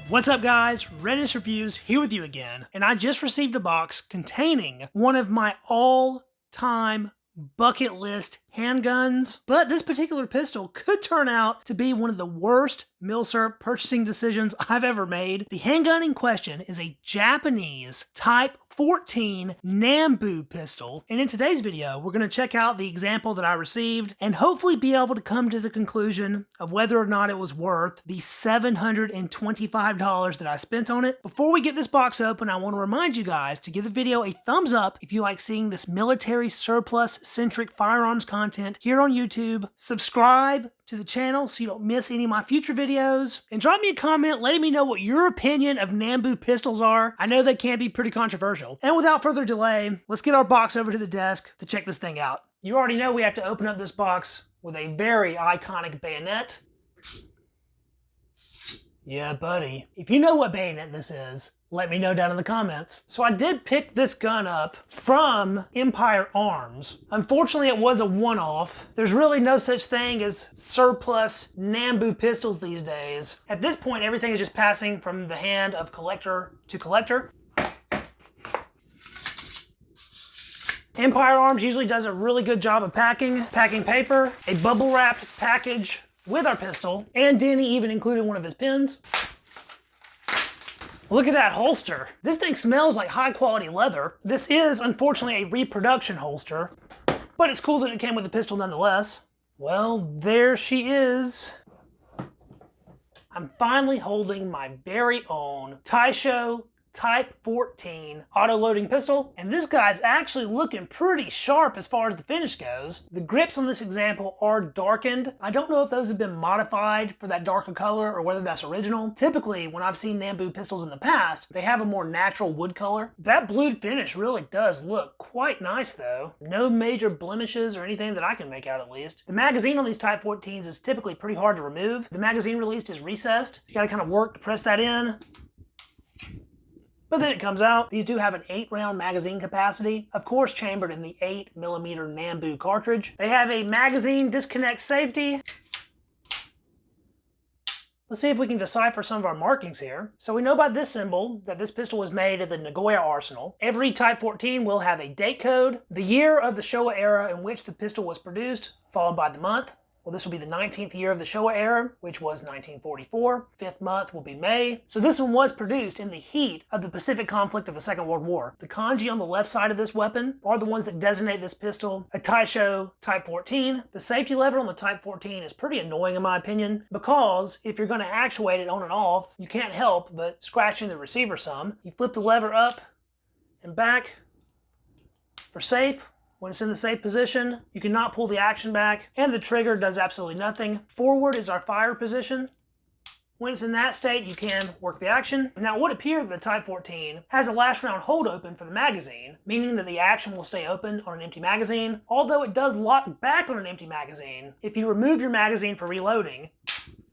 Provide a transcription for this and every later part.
What's up guys, Readiness Reviews here with you again, and I just received a box containing one of my all-time bucket list handguns, but this particular pistol could turn out to be one of the worst Milsurp purchasing decisions I've ever made. The handgun in question is a Japanese Type 14 Nambu pistol, and in today's video we're going to check out the example that I received and hopefully be able to come to the conclusion of whether or not it was worth the $725 that I spent on it. Before we get this box open, I want to remind you guys to give the video a thumbs up if you like seeing this military surplus centric firearms content here on YouTube. Subscribe to the channel so you don't miss any of my future videos, and drop me a comment letting me know what your opinion of Nambu pistols are. I know they can be pretty controversial. And without further delay, let's get our box over to the desk to check this thing out. You already know we have to open up this box with a very iconic bayonet. Yeah, buddy. If you know what bayonet this is, let me know down in the comments. So I did pick this gun up from Imperial Arms. Unfortunately, it was a one-off. There's really no such thing as surplus Nambu pistols these days. At this point, everything is just passing from the hand of collector to collector. Imperial Arms usually does a really good job of packing paper, a bubble-wrapped package with our pistol, and Denny even included one of his pins. Look at that holster. This thing smells like high quality leather. This is unfortunately a reproduction holster, but it's cool that it came with the pistol nonetheless. Well, there she is. I'm finally holding my very own Taishō Type 14 auto-loading pistol, and this guy's actually looking pretty sharp as far as the finish goes. The grips on this example are darkened. I don't know if those have been modified for that darker color or whether that's original. Typically, when I've seen Nambu pistols in the past, they have a more natural wood color. That blued finish really does look quite nice though. No major blemishes or anything that I can make out at least. The magazine on these Type 14s is typically pretty hard to remove. The magazine release is recessed. You gotta kind of work to press that in. But then it comes out. These do have an 8-round magazine capacity, of course chambered in the 8mm Nambu cartridge. They have a magazine disconnect safety. Let's see if we can decipher some of our markings here. So we know by this symbol that this pistol was made at the Nagoya Arsenal. Every Type 14 will have a date code, the year of the Showa era in which the pistol was produced, followed by the month. Well, this will be the 19th year of the Showa era, which was 1944. 5th month will be May. So this one was produced in the heat of the Pacific conflict of the Second World War. The kanji on the left side of this weapon are the ones that designate this pistol a Taishō Type 14. The safety lever on the Type 14 is pretty annoying in my opinion, because if you're going to actuate it on and off, you can't help but scratching the receiver some. You flip the lever up and back for safe. When it's in the safe position, you cannot pull the action back, and the trigger does absolutely nothing. Forward is our fire position. When it's in that state, you can work the action. Now, it would appear that the Type 14 has a last round hold open for the magazine, meaning that the action will stay open on an empty magazine, although it does lock back on an empty magazine. If you remove your magazine for reloading,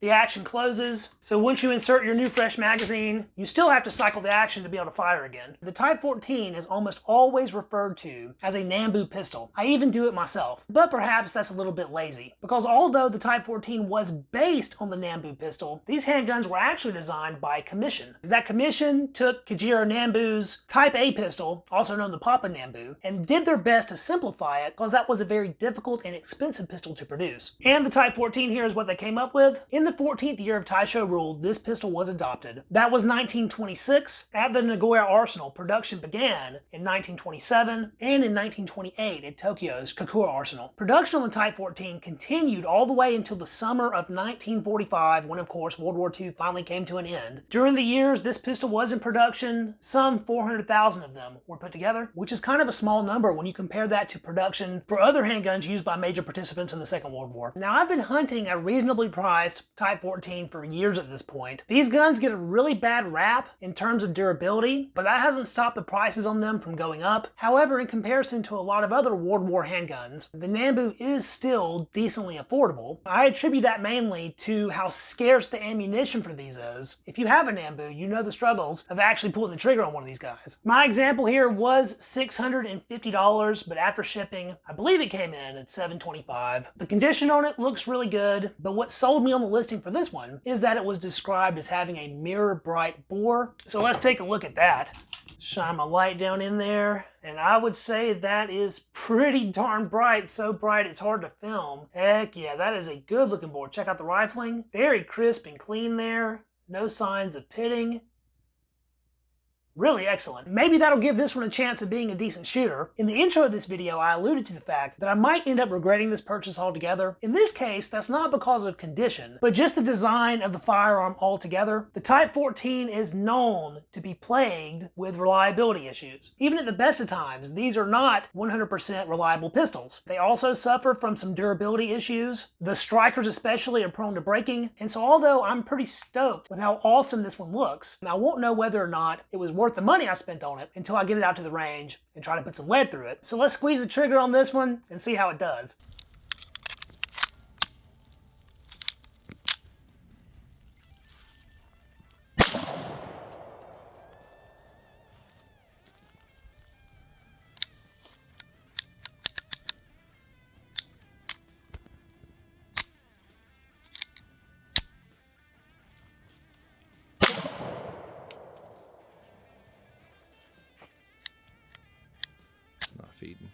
the action closes, so once you insert your new fresh magazine, you still have to cycle the action to be able to fire again. The Type 14 is almost always referred to as a Nambu pistol. I even do it myself, but perhaps that's a little bit lazy, because although the Type 14 was based on the Nambu pistol, these handguns were actually designed by commission. That commission took Kajiro Nambu's Type A pistol, also known as the Papa Nambu, and did their best to simplify it, because that was a very difficult and expensive pistol to produce. And the Type 14 here is what they came up with. In the 14th year of Taishō rule, this pistol was adopted. That was 1926. At the Nagoya Arsenal, production began in 1927 and in 1928 at Tokyo's Kokura Arsenal. Production on the Type 14 continued all the way until the summer of 1945, when of course World War II finally came to an end. During the years this pistol was in production, some 400,000 of them were put together, which is kind of a small number when you compare that to production for other handguns used by major participants in the Second World War. Now, I've been hunting a reasonably priced Type 14 for years at this point. These guns get a really bad rap in terms of durability, but that hasn't stopped the prices on them from going up. However, in comparison to a lot of other World War handguns, the Nambu is still decently affordable. I attribute that mainly to how scarce the ammunition for these is. If you have a Nambu, you know the struggles of actually pulling the trigger on one of these guys. My example here was $650, but after shipping, I believe it came in at $725. The condition on it looks really good, but what sold me on the listing interesting for this one is that it was described as having a mirror bright bore. So let's take a look at that. Shine my light down in there, and I would say that is pretty darn bright, so bright it's hard to film. Heck yeah, that is a good looking bore. Check out the rifling. Very crisp and clean there. No signs of pitting. Really excellent. Maybe that'll give this one a chance of being a decent shooter. In the intro of this video, I alluded to the fact that I might end up regretting this purchase altogether. In this case, that's not because of condition, but just the design of the firearm altogether. The Type 14 is known to be plagued with reliability issues. Even at the best of times, these are not 100% reliable pistols. They also suffer from some durability issues. The strikers especially are prone to breaking, and so although I'm pretty stoked with how awesome this one looks, I won't know whether or not it was worth the money I spent on it until I get it out to the range and try to put some lead through it. So let's squeeze the trigger on this one and see how it does. Feeding.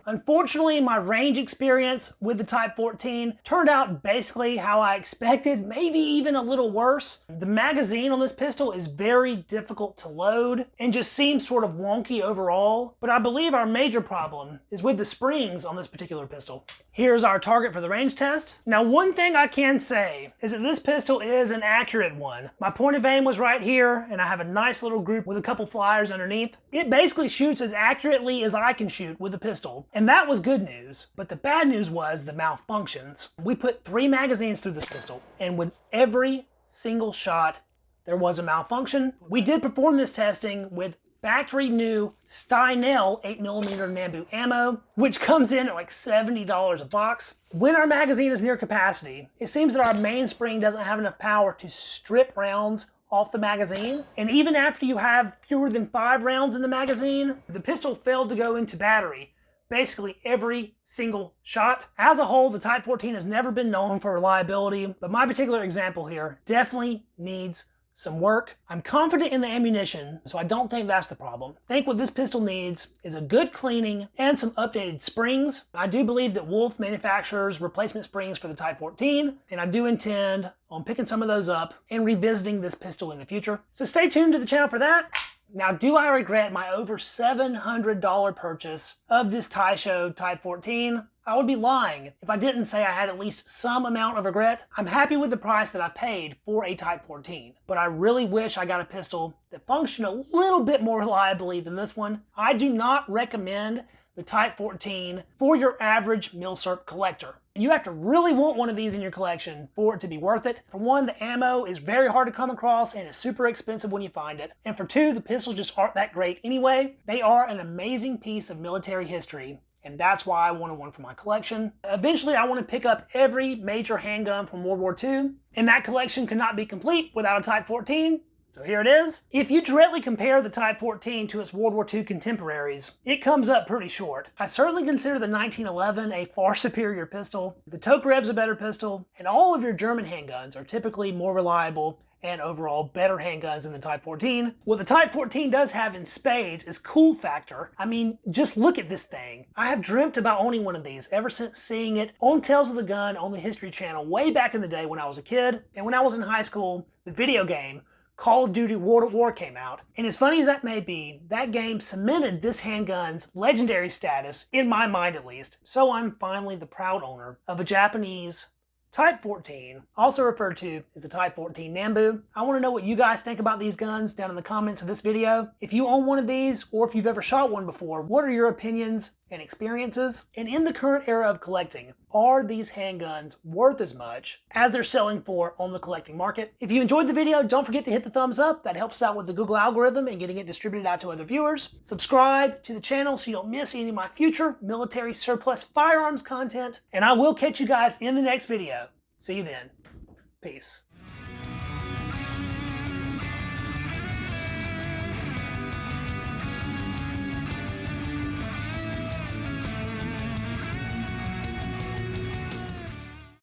Unfortunately, my range experience with the Type 14 turned out basically how I expected, maybe even a little worse. The magazine on this pistol is very difficult to load and just seems sort of wonky overall, but I believe our major problem is with the springs on this particular pistol. Here's our target for the range test. Now, one thing I can say is that this pistol is an accurate one. My point of aim was right here, and I have a nice little group with a couple flyers underneath. It basically shoots as accurately as I can shoot with a pistol, and that was good news. But the bad news was the malfunctions. We put 3 magazines through this pistol, and with every single shot, there was a malfunction. We did perform this testing with factory new Steinel 8mm Nambu ammo, which comes in at like $70 a box. When our magazine is near capacity, it seems that our mainspring doesn't have enough power to strip rounds off the magazine. And even after you have fewer than 5 rounds in the magazine, the pistol failed to go into battery basically every single shot. As a whole, the Type 14 has never been known for reliability, but my particular example here definitely needs some work. I'm confident in the ammunition, so I don't think that's the problem. I think what this pistol needs is a good cleaning and some updated springs. I do believe that Wolf manufactures replacement springs for the Type 14, and I do intend on picking some of those up and revisiting this pistol in the future. So stay tuned to the channel for that. Now, do I regret my over $700 purchase of this Taishō Type 14? I would be lying if I didn't say I had at least some amount of regret. I'm happy with the price that I paid for a Type 14, but I really wish I got a pistol that functioned a little bit more reliably than this one. I do not recommend the Type 14 for your average Milsurp collector. You have to really want one of these in your collection for it to be worth it. For one, the ammo is very hard to come across and is super expensive when you find it. And for two, the pistols just aren't that great anyway. They are an amazing piece of military history, and that's why I wanted one for my collection. Eventually, I want to pick up every major handgun from World War II, and that collection could not be complete without a Type 14. So here it is. If you directly compare the Type 14 to its World War II contemporaries, it comes up pretty short. I certainly consider the 1911 a far superior pistol. The Tokarev's a better pistol, and all of your German handguns are typically more reliable and overall better handguns than the Type 14. What the Type 14 does have in spades is cool factor. I mean, just look at this thing. I have dreamt about owning one of these ever since seeing it on Tales of the Gun on the History Channel way back in the day when I was a kid. And when I was in high school, the video game Call of Duty World at War came out. And as funny as that may be, that game cemented this handgun's legendary status, in my mind at least. So I'm finally the proud owner of a Japanese Type 14, also referred to as the Type 14 Nambu. I want to know what you guys think about these guns down in the comments of this video. If you own one of these, or if you've ever shot one before, what are your opinions and experiences? And in the current era of collecting, are these handguns worth as much as they're selling for on the collecting market? If you enjoyed the video, don't forget to hit the thumbs up. That helps out with the Google algorithm and getting it distributed out to other viewers. Subscribe to the channel so you don't miss any of my future military surplus firearms content. And I will catch you guys in the next video. See you then. Peace.